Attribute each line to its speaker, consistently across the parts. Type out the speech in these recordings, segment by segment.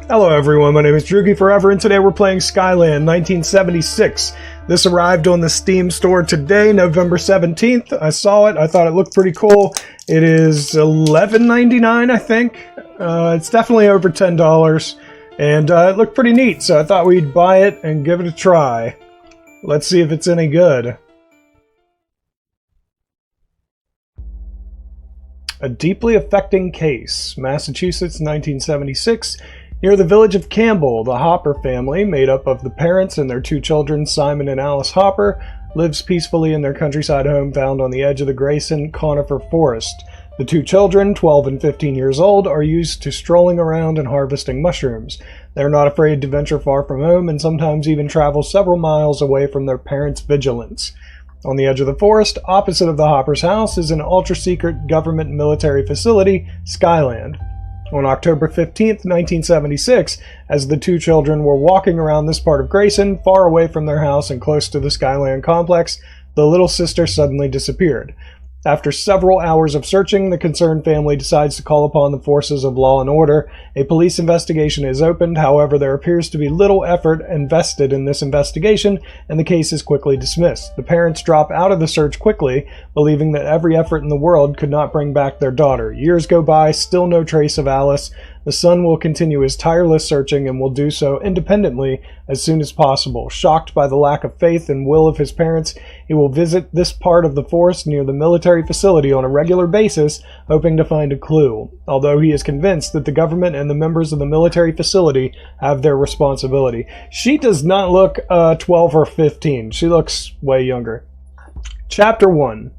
Speaker 1: Hello everyone, my name is Drugi Forever, and today we're playing Skyland 1976. This arrived on the Steam store today, November 17th. I saw it, I thought it looked pretty cool. It is $11.99, I think. It's definitely over $10, and it looked pretty neat, so I thought we'd buy it and give it a try. Let's see if it's any good. A deeply affecting case, Massachusetts, 1976. Near the village of Campbell, the Hopper family, made up of the parents and their two children, Simon and Alice Hopper, lives peacefully in their countryside home found on the edge of the Grayson conifer forest. The two children, 12 and 15 years old, are used to strolling around and harvesting mushrooms. They're not afraid to venture far from home and sometimes even travel several miles away from their parents' vigilance. On the edge of the forest, opposite of the Hopper's house, is an ultra-secret government military facility, Skyland. On October 15th, 1976, as the two children were walking around this part of Grayson, far away from their house and close to the Skyland complex, the little sister suddenly disappeared. After several hours of searching, the concerned family decides to call upon the forces of law and order. A police investigation is opened, however, there appears to be little effort invested in this investigation, and the case is quickly dismissed. The parents drop out of the search quickly, believing that every effort in the world could not bring back their daughter. Years go by, still no trace of Alice. The son will continue his tireless searching and will do so independently as soon as possible. Shocked by the lack of faith and will of his parents, he will visit this part of the forest near the military facility on a regular basis, hoping to find a clue, although he is convinced that the government and the members of the military facility have their responsibility. She does not look 12 or 15. She looks way younger. Chapter 1.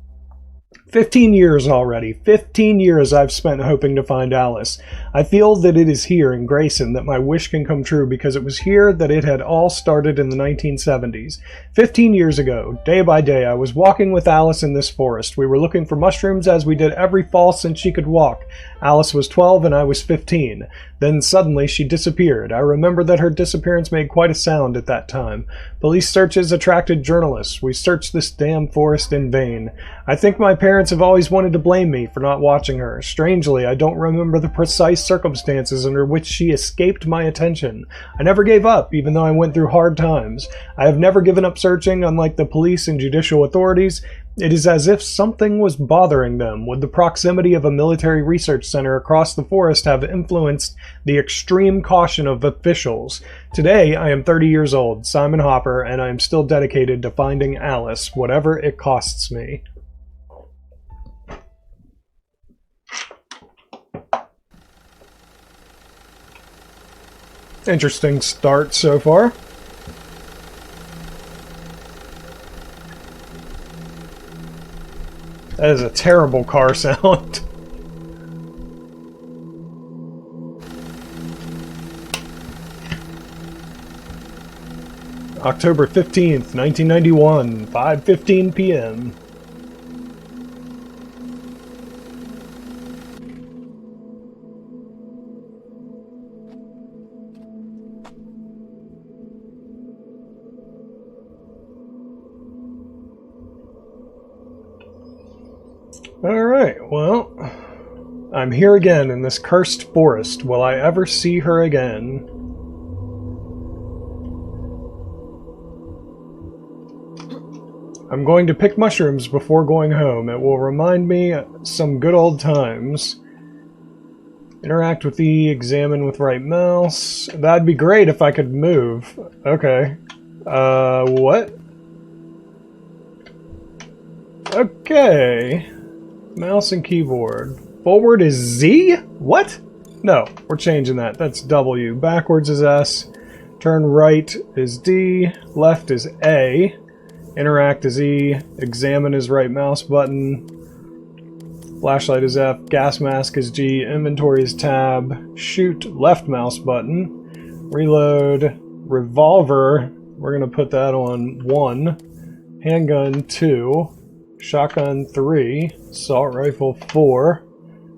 Speaker 1: 15 years already. 15 years I've spent hoping to find Alice. I feel that it is here in Grayson that my wish can come true because it was here that it had all started in the 1970s. 15 years ago, day by day, I was walking with Alice in this forest. We were looking for mushrooms as we did every fall since she could walk. Alice was 12 and I was 15. Then suddenly she disappeared. I remember that her disappearance made quite a sound at that time. Police searches attracted journalists. We searched this damn forest in vain. I think my parents have always wanted to blame me for not watching her. Strangely, I don't remember the precise circumstances under which she escaped my attention. I never gave up, even though I went through hard times. I have never given up searching, unlike the police and judicial authorities. It is as if something was bothering them. Would the proximity of a military research center across the forest have influenced the extreme caution of officials? Today, I am 30 years old, Simon Hopper, and I am still dedicated to finding Alice, whatever it costs me. Interesting start so far. That is a terrible car sound. October 15th, 1991, 5:15 p.m. Alright, well, I'm here again in this cursed forest. Will I ever see her again? I'm going to pick mushrooms before going home. It will remind me some good old times. Interact with E, examine with right mouse. That'd be great if I could move. Okay. What? Okay. Mouse and keyboard. Forward is Z? What? No, we're changing that. That's W. Backwards is S. Turn right is D. Left is A. Interact is E. Examine is right mouse button. Flashlight is F. Gas mask is G. Inventory is Tab. Shoot, left mouse button. Reload. Revolver, we're going to put that on 1. Handgun 2. Shotgun 3, assault rifle 4,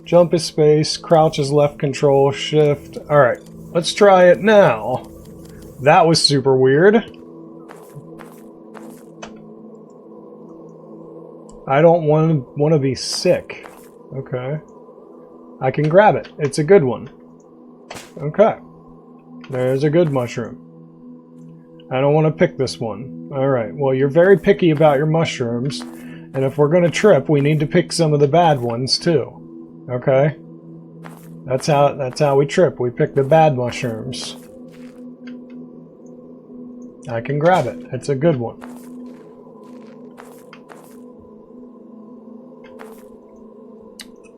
Speaker 1: jump is space, crouch is left control, shift. Alright, let's try it now. That was super weird. I don't want to be sick. Okay. I can grab it. It's a good one. Okay. There's a good mushroom. I don't want to pick this one. Alright, well you're very picky about your mushrooms, and if we're gonna trip, we need to pick some of the bad ones too. Okay? That's how we trip. We pick the bad mushrooms. I can grab it. It's a good one.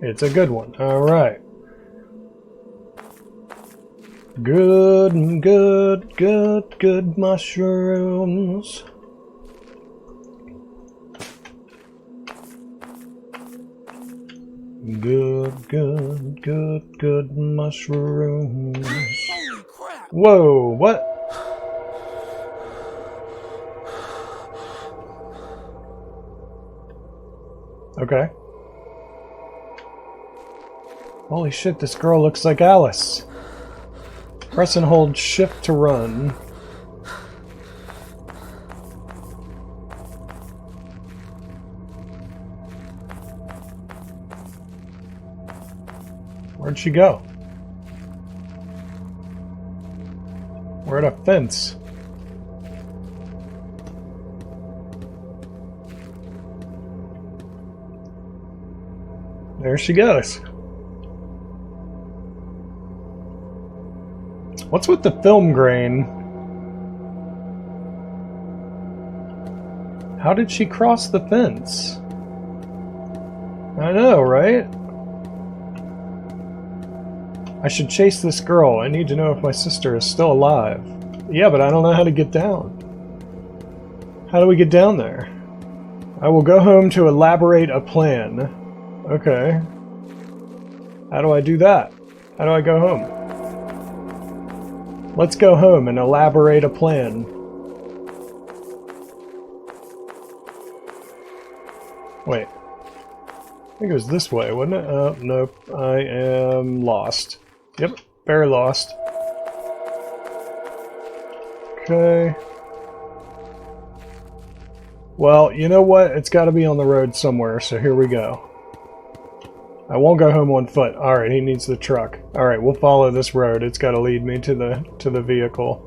Speaker 1: It's a good one. Alright. Good mushrooms. Good mushrooms.
Speaker 2: Holy crap!
Speaker 1: Whoa, what? Okay. Holy shit, this girl looks like Alice. Press and hold shift to run. Where'd she go? We're at a fence. There she goes. What's with the film grain? How did she cross the fence? I know, right? I should chase this girl. I need to know if my sister is still alive. Yeah, but I don't know how to get down. How do we get down there? I will go home to elaborate a plan. Okay. How do I do that? How do I go home? Let's go home and elaborate a plan. Wait. I think it was this way, wasn't it? Oh, nope. I am lost. Yep, very lost. Okay. Well, you know what? It's got to be on the road somewhere, so here we go. I won't go home on foot. Alright, he needs the truck. Alright, we'll follow this road. It's got to lead me to the vehicle.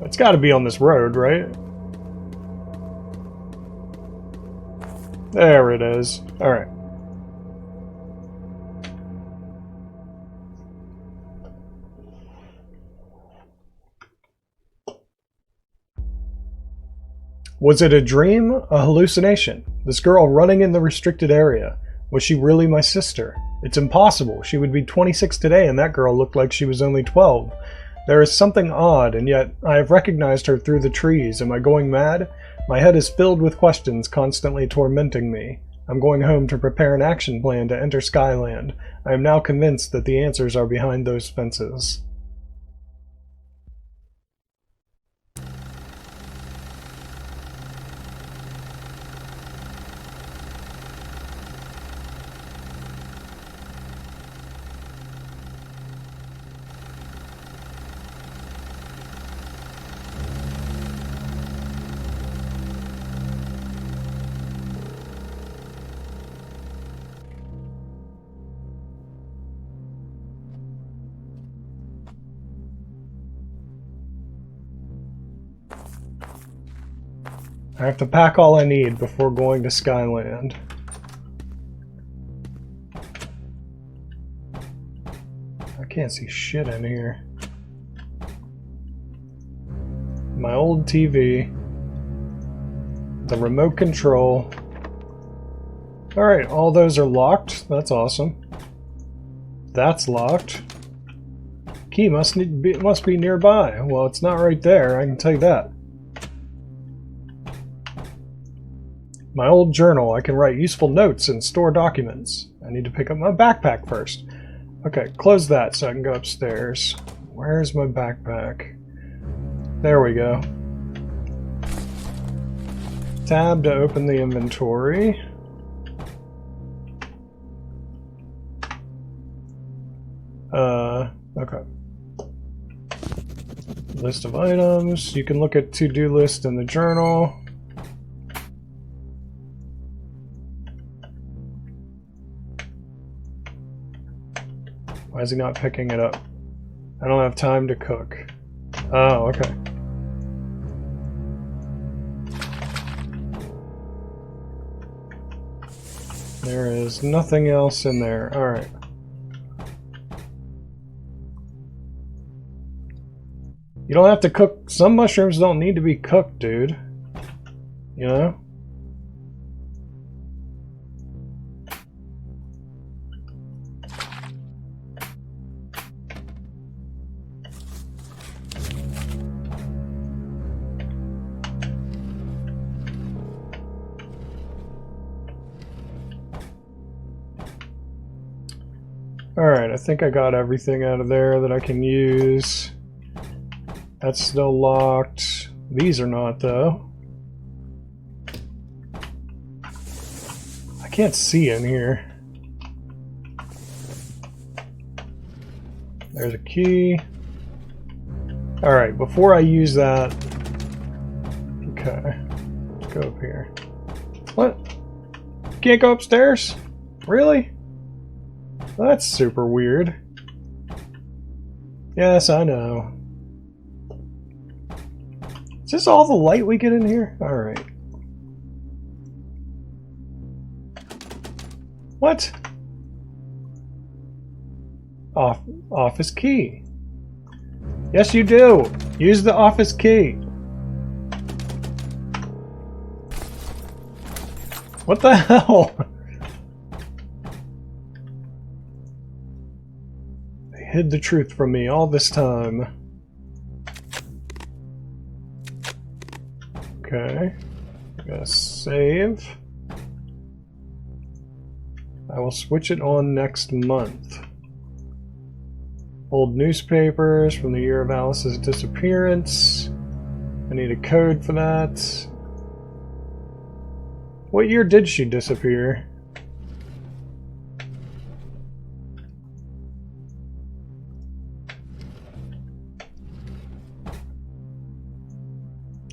Speaker 1: It's got to be on this road, right? There it is. Alright. Was it a dream? A hallucination? This girl running in the restricted area. Was she really my sister? It's impossible. She would be 26 today and that girl looked like she was only 12. There is something odd, and yet I have recognized her through the trees. Am I going mad? My head is filled with questions constantly tormenting me. I'm going home to prepare an action plan to enter Skyland. I am now convinced that the answers are behind those fences. I have to pack all I need before going to Skyland. I can't see shit in here. My old TV. The remote control. Alright, all those are locked. That's awesome. That's locked. Key must be nearby. Well, it's not right there, I can tell you that. My old journal. I can write useful notes and store documents. I need to pick up my backpack first. Okay, close that so I can go upstairs. Where's my backpack? There we go. Tab to open the inventory. Okay. List of items. You can look at to-do list in the journal. Why is he not picking it up? I don't have time to cook. Oh, okay. There is nothing else in there. Alright. You don't have to cook. Some mushrooms don't need to be cooked, dude. You know? Alright, I think I got everything out of there that I can use. That's still locked. These are not, though. I can't see in here. There's a key. Alright, before I use that... Okay. Let's go up here. What? Can't go upstairs? Really? That's super weird. Yes, I know. Is this all the light we get in here? Alright. What? Office key. Yes, you do. Use the office key. What the hell? They hid the truth from me all this time. Okay. I'm gonna save. I will switch it on next month. Old newspapers from the year of Alice's disappearance. I need a code for that. What year did she disappear?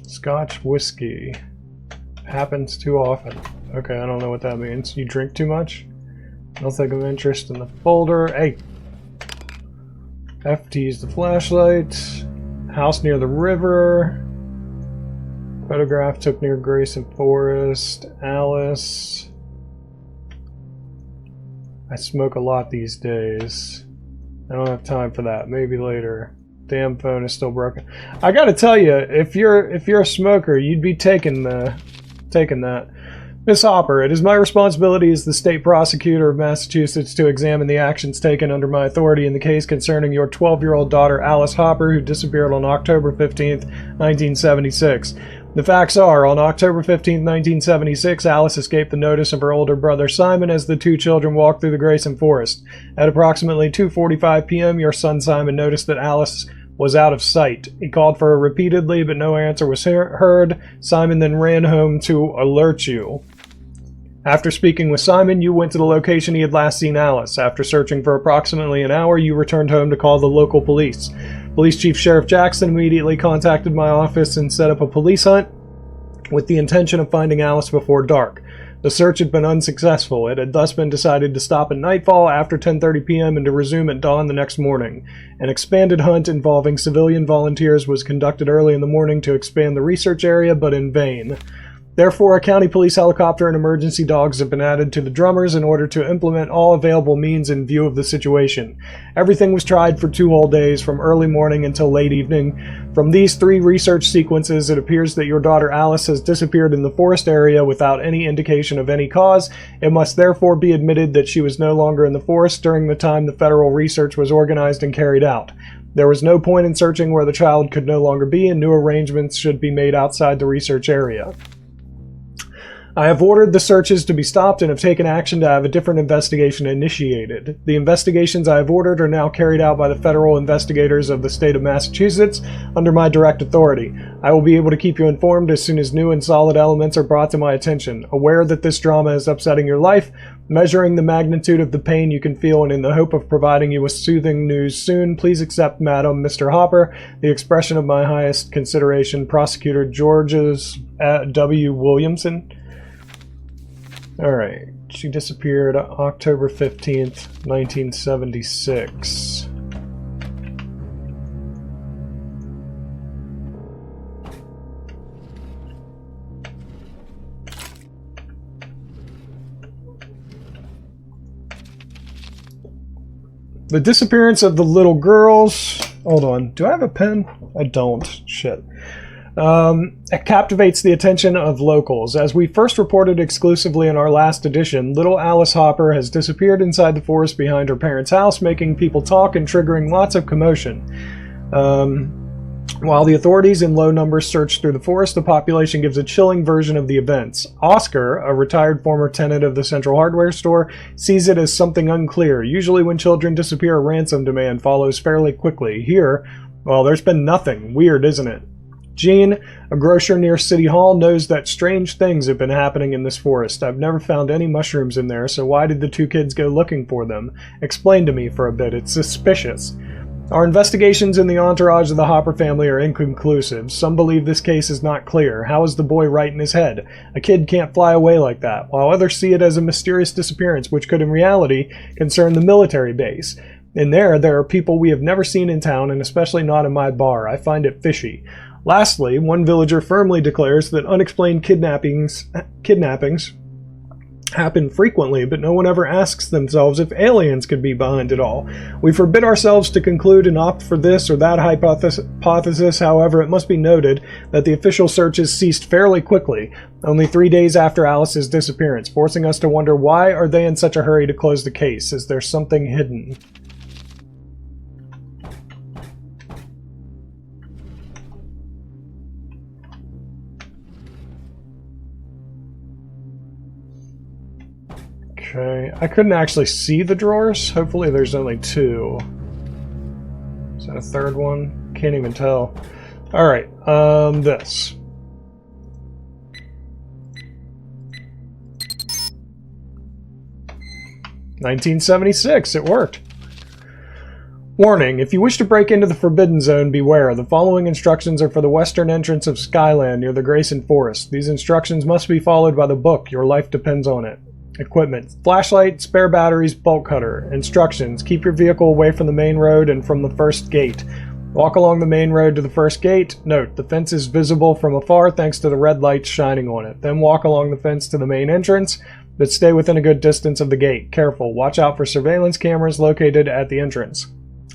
Speaker 1: Scotch whiskey. Happens too often. Okay, I don't know what that means. You drink too much? Nothing of interest in the folder. Hey! F to use the flashlight. House near the river. Photograph took near Grayson Forest. Alice. I smoke a lot these days. I don't have time for that. Maybe later. Damn phone is still broken. I gotta tell you, if you're a smoker, you'd be taking that. Miss Hopper, it is my responsibility as the state prosecutor of Massachusetts to examine the actions taken under my authority in the case concerning your 12-year-old daughter Alice Hopper, who disappeared on October 15th, 1976. The facts are, on October 15, 1976, Alice escaped the notice of her older brother Simon as the two children walked through the Grayson Forest. At approximately 2:45 p.m., your son Simon noticed that Alice was out of sight. He called for her repeatedly, but no answer was heard. Simon then ran home to alert you. After speaking with Simon, you went to the location he had last seen Alice. After searching for approximately an hour, you returned home to call the local police. Police Chief Sheriff Jackson immediately contacted my office and set up a police hunt with the intention of finding Alice before dark. The search had been unsuccessful. It had thus been decided to stop at nightfall after 10:30 p.m. and to resume at dawn the next morning. An expanded hunt involving civilian volunteers was conducted early in the morning to expand the research area, but in vain. Therefore, a county police helicopter and emergency dogs have been added to the drummers in order to implement all available means in view of the situation. Everything was tried for 2 whole days, from early morning until late evening. From these 3 research sequences, it appears that your daughter Alice has disappeared in the forest area without any indication of any cause. It must therefore be admitted that she was no longer in the forest during the time the federal research was organized and carried out. There was no point in searching where the child could no longer be, and new arrangements should be made outside the research area. I have ordered the searches to be stopped and have taken action to have a different investigation initiated. The investigations I have ordered are now carried out by the federal investigators of the state of Massachusetts under my direct authority. I will be able to keep you informed as soon as new and solid elements are brought to my attention. Aware that this drama is upsetting your life, measuring the magnitude of the pain you can feel, and in the hope of providing you with soothing news soon, please accept, Madam, Mr. Hopper, the expression of my highest consideration, Prosecutor Georges W. Williamson. Alright, She disappeared October 15th, 1976. The disappearance of the little girls... Hold on. Do I have a pen? I don't. Shit. It captivates the attention of locals. As we first reported exclusively in our last edition, little Alice Hopper has disappeared inside the forest behind her parents' house, making people talk and triggering lots of commotion. While the authorities in low numbers search through the forest, the population gives a chilling version of the events. Oscar, a retired former tenant of the Central Hardware store, sees it as something unclear. Usually when children disappear, a ransom demand follows fairly quickly. Here, well, there's been nothing. Weird, isn't it? Jean, a grocer near City Hall, knows that strange things have been happening in this forest. I've never found any mushrooms in there, so why did the two kids go looking for them? Explain to me for a bit. It's suspicious. Our investigations in the entourage of the Hopper family are inconclusive. Some believe this case is not clear. How is the boy right in his head? A kid can't fly away like that, while others see it as a mysterious disappearance which could in reality concern the military base. In there are people we have never seen in town, and especially not in my bar. I find it fishy. Lastly, one villager firmly declares that unexplained kidnappings happen frequently, but no one ever asks themselves if aliens could be behind it all. We forbid ourselves to conclude and opt for this or that hypothesis. However, it must be noted that the official searches ceased fairly quickly, only 3 days after Alice's disappearance, forcing us to wonder, why are they in such a hurry to close the case? Is there something hidden? Okay, I couldn't actually see the drawers. Hopefully there's only two. Is that a third one? Can't even tell. Alright, this. $1976, it worked. Warning, if you wish to break into the Forbidden Zone, beware. The following instructions are for the western entrance of Skyland near the Grayson Forest. These instructions must be followed by the book. Your life depends on it. Equipment: flashlight, spare batteries, bolt cutter. Instructions: keep your vehicle away from the main road and from the first gate. Walk along the main road to the first gate. Note, the fence is visible from afar thanks to the red lights shining on it. Then walk along the fence to the main entrance, but stay within a good distance of the gate. Careful, watch out for surveillance cameras located at the entrance.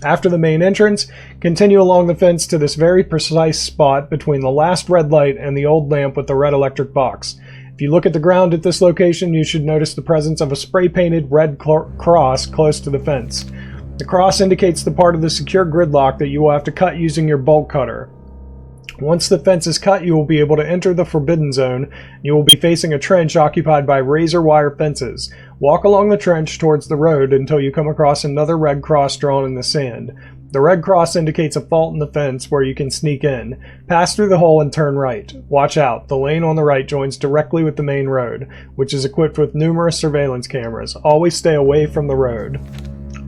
Speaker 1: After the main entrance, continue along the fence to this very precise spot between the last red light and the old lamp with the red electric box. If you look at the ground at this location, you should notice the presence of a spray-painted red cross close to the fence. The cross indicates the part of the secure gridlock that you will have to cut using your bolt cutter. Once the fence is cut, you will be able to enter the Forbidden Zone. You will be facing a trench occupied by razor wire fences. Walk along the trench towards the road until you come across another red cross drawn in the sand. The red cross indicates a fault in the fence where you can sneak in. Pass through the hole and turn right. Watch out, the lane on the right joins directly with the main road, which is equipped with numerous surveillance cameras. Always stay away from the road.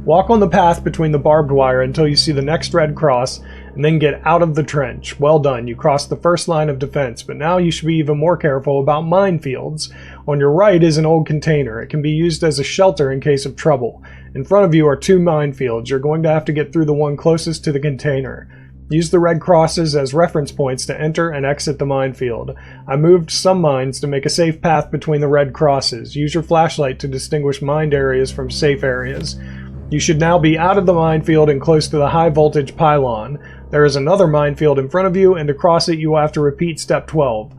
Speaker 1: Walk on the path between the barbed wire until you see the next red cross, and then get out of the trench. Well done, you crossed the first line of defense, but now you should be even more careful about minefields. On your right is an old container. It can be used as a shelter in case of trouble. In front of you are two minefields. You're going to have to get through the one closest to the container. Use the red crosses as reference points to enter and exit the minefield. I moved some mines to make a safe path between the red crosses. Use your flashlight to distinguish mined areas from safe areas. You should now be out of the minefield and close to the high voltage pylon. There is another minefield in front of you, and to cross it you will have to repeat step 12.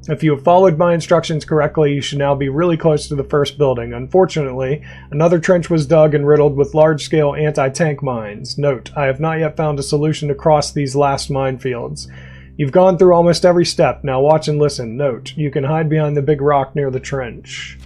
Speaker 1: If you have followed my instructions correctly, you should now be really close to the first building. Unfortunately, another trench was dug and riddled with large-scale anti-tank mines. Note, I have not yet found a solution to cross these last minefields. You've gone through almost every step. Now watch and listen. Note, you can hide behind the big rock near the trench.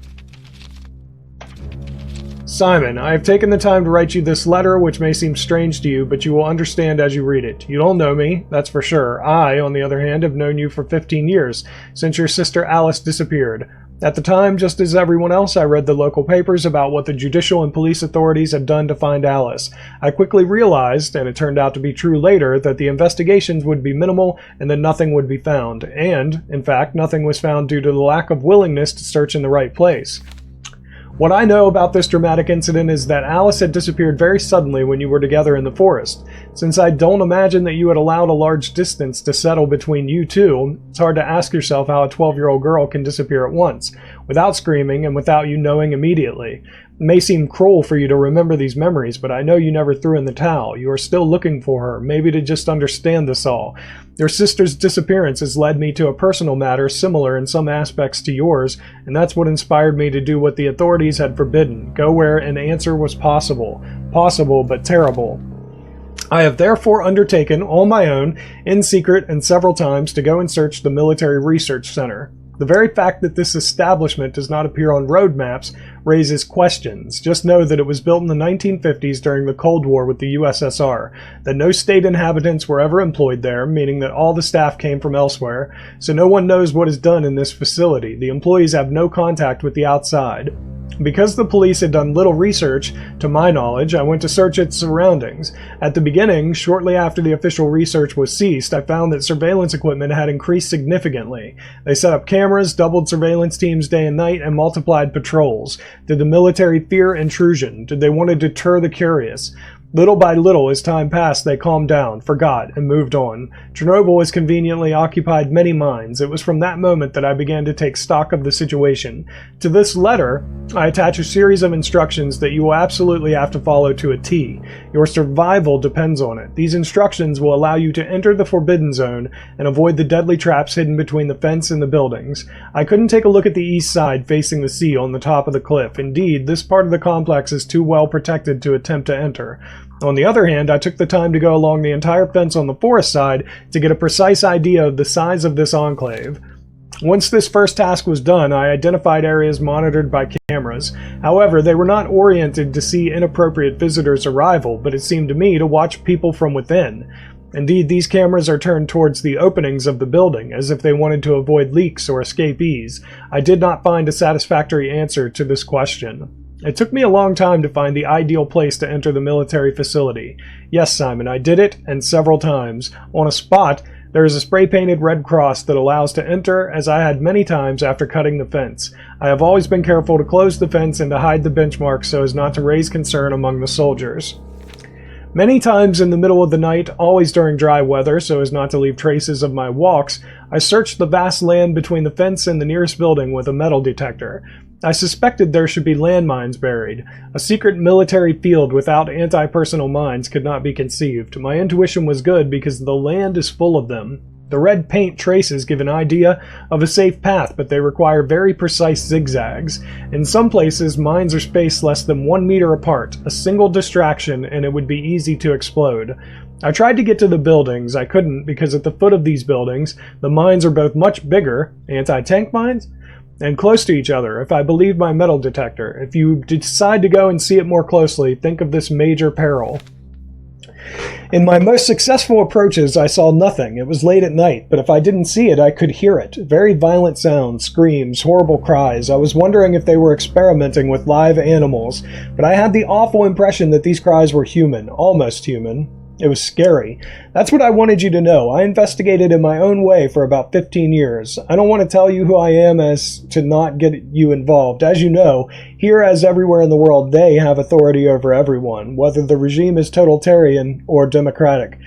Speaker 1: Simon, I have taken the time to write you this letter, which may seem strange to you, but you will understand as you read it. You don't know me, that's for sure. I, on the other hand, have known you for 15 years, since your sister Alice disappeared. At the time, just as everyone else, I read the local papers about what the judicial and police authorities had done to find Alice. I quickly realized, and it turned out to be true later, that the investigations would be minimal and that nothing would be found. And, in fact, nothing was found due to the lack of willingness to search in the right place. What I know about this dramatic incident is that Alice had disappeared very suddenly when you were together in the forest. Since I don't imagine that you had allowed a large distance to settle between you two, it's hard to ask yourself how a 12-year-old girl can disappear at once, without screaming and without you knowing immediately. It may seem cruel for you to remember these memories, but I know you never threw in the towel. You are still looking for her, maybe to just understand this all. Your sister's disappearance has led me to a personal matter similar in some aspects to yours, and that's what inspired me to do what the authorities had forbidden, go where an answer was possible. Possible, but terrible. I have therefore undertaken, on my own, in secret and several times, to go and search the Military Research Center. The very fact that this establishment does not appear on road maps raises questions. Just know that it was built in the 1950s during the Cold War with the USSR, that no state inhabitants were ever employed there, meaning that all the staff came from elsewhere, so no one knows what is done in this facility. The employees have no contact with the outside. Because the police had done little research, to my knowledge, I went to search its surroundings. At the beginning, shortly after the official research was ceased, I found that surveillance equipment had increased significantly. They set up cameras, doubled surveillance teams day and night, and multiplied patrols. Did the military fear intrusion? Did they want to deter the curious? Little by little, as time passed, they calmed down, forgot, and moved on. Chernobyl has conveniently occupied many minds. It was from that moment that I began to take stock of the situation. To this letter, I attach a series of instructions that you will absolutely have to follow to a T. Your survival depends on it. These instructions will allow you to enter the Forbidden Zone and avoid the deadly traps hidden between the fence and the buildings. I couldn't take a look at the east side facing the sea on the top of the cliff. Indeed, this part of the complex is too well protected to attempt to enter. On the other hand, I took the time to go along the entire fence on the forest side to get a precise idea of the size of this enclave. Once this first task was done, I identified areas monitored by cameras. However, they were not oriented to see inappropriate visitors' arrival, but it seemed to me to watch people from within. Indeed, these cameras are turned towards the openings of the building, as if they wanted to avoid leaks or escapees. I did not find a satisfactory answer to this question. It took me a long time to find the ideal place to enter the military facility. Yes, Simon, I did it, and several times. On a spot, there is a spray-painted red cross that allows to enter, as I had many times after cutting the fence. I have always been careful to close the fence and to hide the benchmarks so as not to raise concern among the soldiers. Many times in the middle of the night, always during dry weather so as not to leave traces of my walks, I searched the vast land between the fence and the nearest building with a metal detector. I suspected there should be landmines buried. A secret military field without anti-personnel mines could not be conceived. My intuition was good because the land is full of them. The red paint traces give an idea of a safe path, but they require very precise zigzags. In some places, mines are spaced less than 1 meter apart, a single distraction, and it would be easy to explode. I tried to get to the buildings. I couldn't because at the foot of these buildings, the mines are both much bigger, anti-tank mines, and close to each other, if I believe my metal detector. If you decide to go and see it more closely, think of this major peril. In my most successful approaches, I saw nothing. It was late at night, but if I didn't see it, I could hear it. Very violent sounds, screams, horrible cries. I was wondering if they were experimenting with live animals, but I had the awful impression that these cries were human, almost human. It was scary. That's what I wanted you to know. I investigated in my own way for about 15 years. I don't want to tell you who I am as to not get you involved. As you know, here as everywhere in the world, they have authority over everyone, whether the regime is totalitarian or democratic.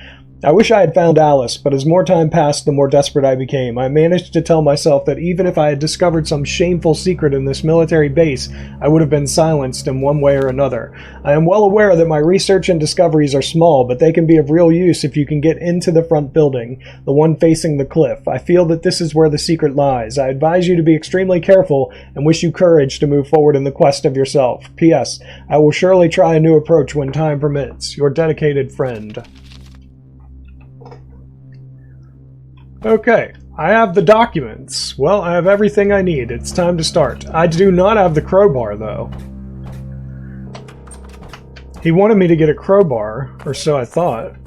Speaker 1: I wish I had found Alice, but as more time passed, the more desperate I became. I managed to tell myself that even if I had discovered some shameful secret in this military base, I would have been silenced in one way or another. I am well aware that my research and discoveries are small, but they can be of real use if you can get into the front building, the one facing the cliff. I feel that this is where the secret lies. I advise you to be extremely careful and wish you courage to move forward in the quest of yourself. P.S. I will surely try a new approach when time permits. Your dedicated friend. Okay, I have the documents. Well, I have everything I need. It's time to start. I do not have the crowbar, though. He wanted me to get a crowbar, or so I thought.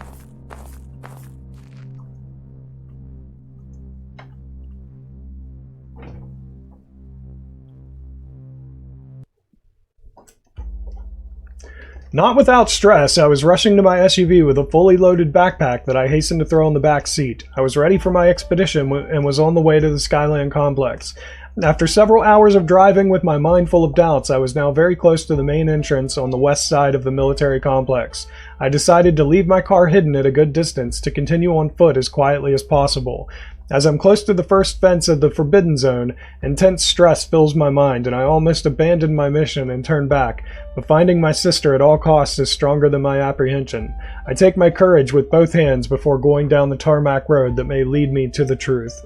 Speaker 1: Not without stress, I was rushing to my SUV with a fully loaded backpack that I hastened to throw on the back seat. I was ready for my expedition and was on the way to the Skyland complex. After several hours of driving with my mind full of doubts, I was now very close to the main entrance on the west side of the military complex. I decided to leave my car hidden at a good distance to continue on foot as quietly as possible. As I'm close to the first fence of the Forbidden Zone, intense stress fills my mind, and I almost abandoned my mission and turn back, but finding my sister at all costs is stronger than my apprehension. I take my courage with both hands before going down the tarmac road that may lead me to the truth.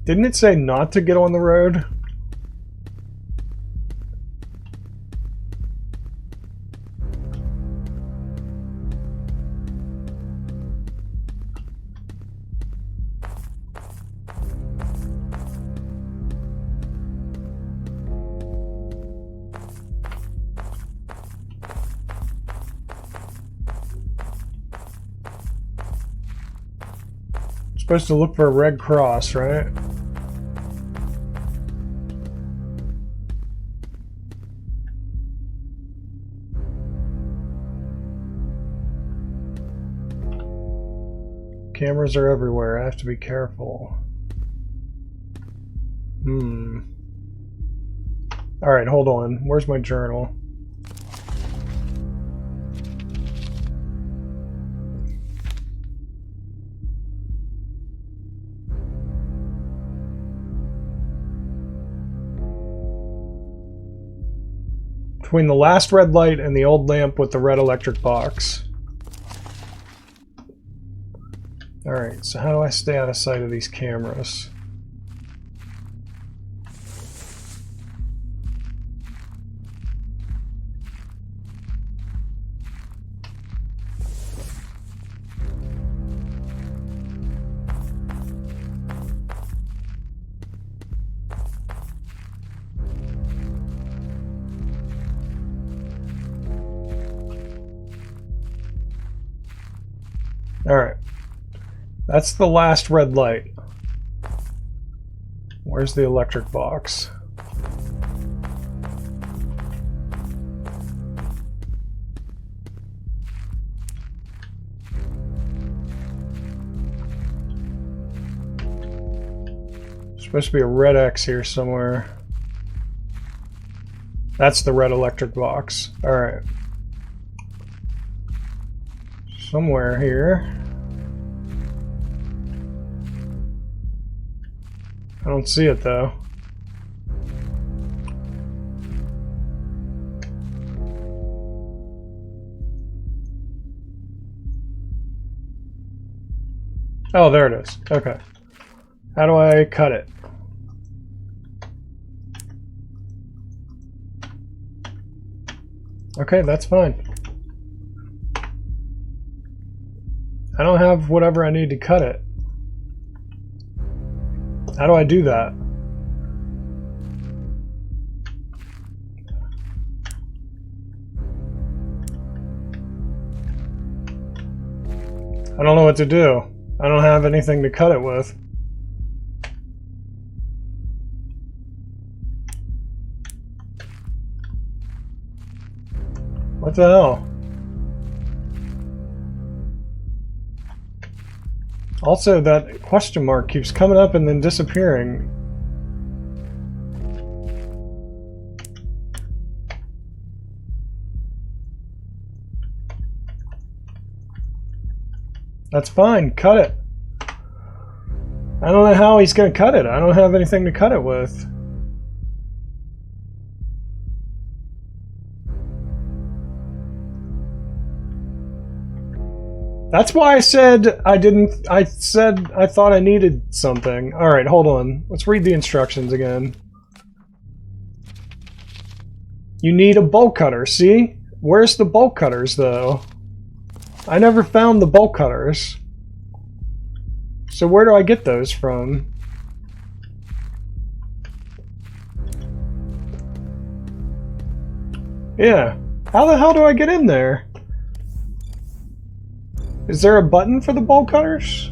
Speaker 1: Didn't it say not to get on the road? Supposed to look for a red cross, right? Cameras are everywhere. I have to be careful. Alright, hold on. Where's my journal? Between the last red light and the old lamp with the red electric box. Alright, so how do I stay out of sight of these cameras? Alright. That's the last red light. Where's the electric box? There's supposed to be a red X here somewhere. That's the red electric box. Alright. Somewhere here. I don't see it though. Oh, there it is. Okay. How do I cut it? Okay, that's fine. I don't have whatever I need to cut it. How do I do that? I don't know what to do. I don't have anything to cut it with. What the hell? Also, that question mark keeps coming up and then disappearing. That's fine, cut it. I don't know how he's gonna cut it. I don't have anything to cut it with. That's why I said I said I thought I needed something. Alright, hold on. Let's read the instructions again. You need a bolt cutter, see? Where's the bolt cutters, though? I never found the bolt cutters. So where do I get those from? Yeah. How the hell do I get in there? Is there a button for the bolt cutters?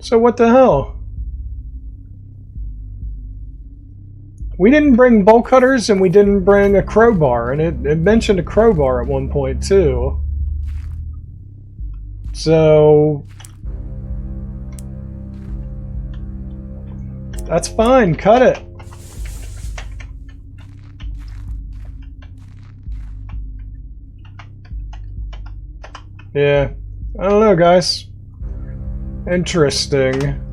Speaker 1: So what the hell? We didn't bring bolt cutters and we didn't bring a crowbar, and it mentioned a crowbar at one point too. So that's fine, cut it. Yeah, I don't know, guys. Interesting.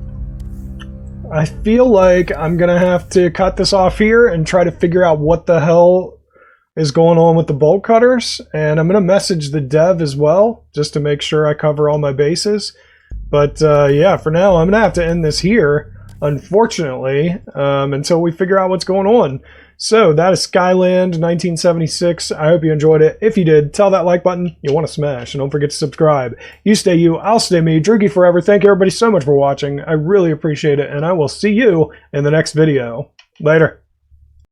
Speaker 1: I feel like I'm gonna have to cut this off here and try to figure out what the hell is going on with the bolt cutters, and I'm gonna message the dev as well just to make sure I cover all my bases. But yeah, for now I'm gonna have to end this here, unfortunately, until we figure out what's going on. So that is Skyland 1976. I hope you enjoyed it. If you did, tell that like button you want to smash, and don't forget to subscribe. You stay you, I'll stay me, Droogie forever. Thank you everybody so much for watching. I really appreciate it, and I will see you in the next video. Later.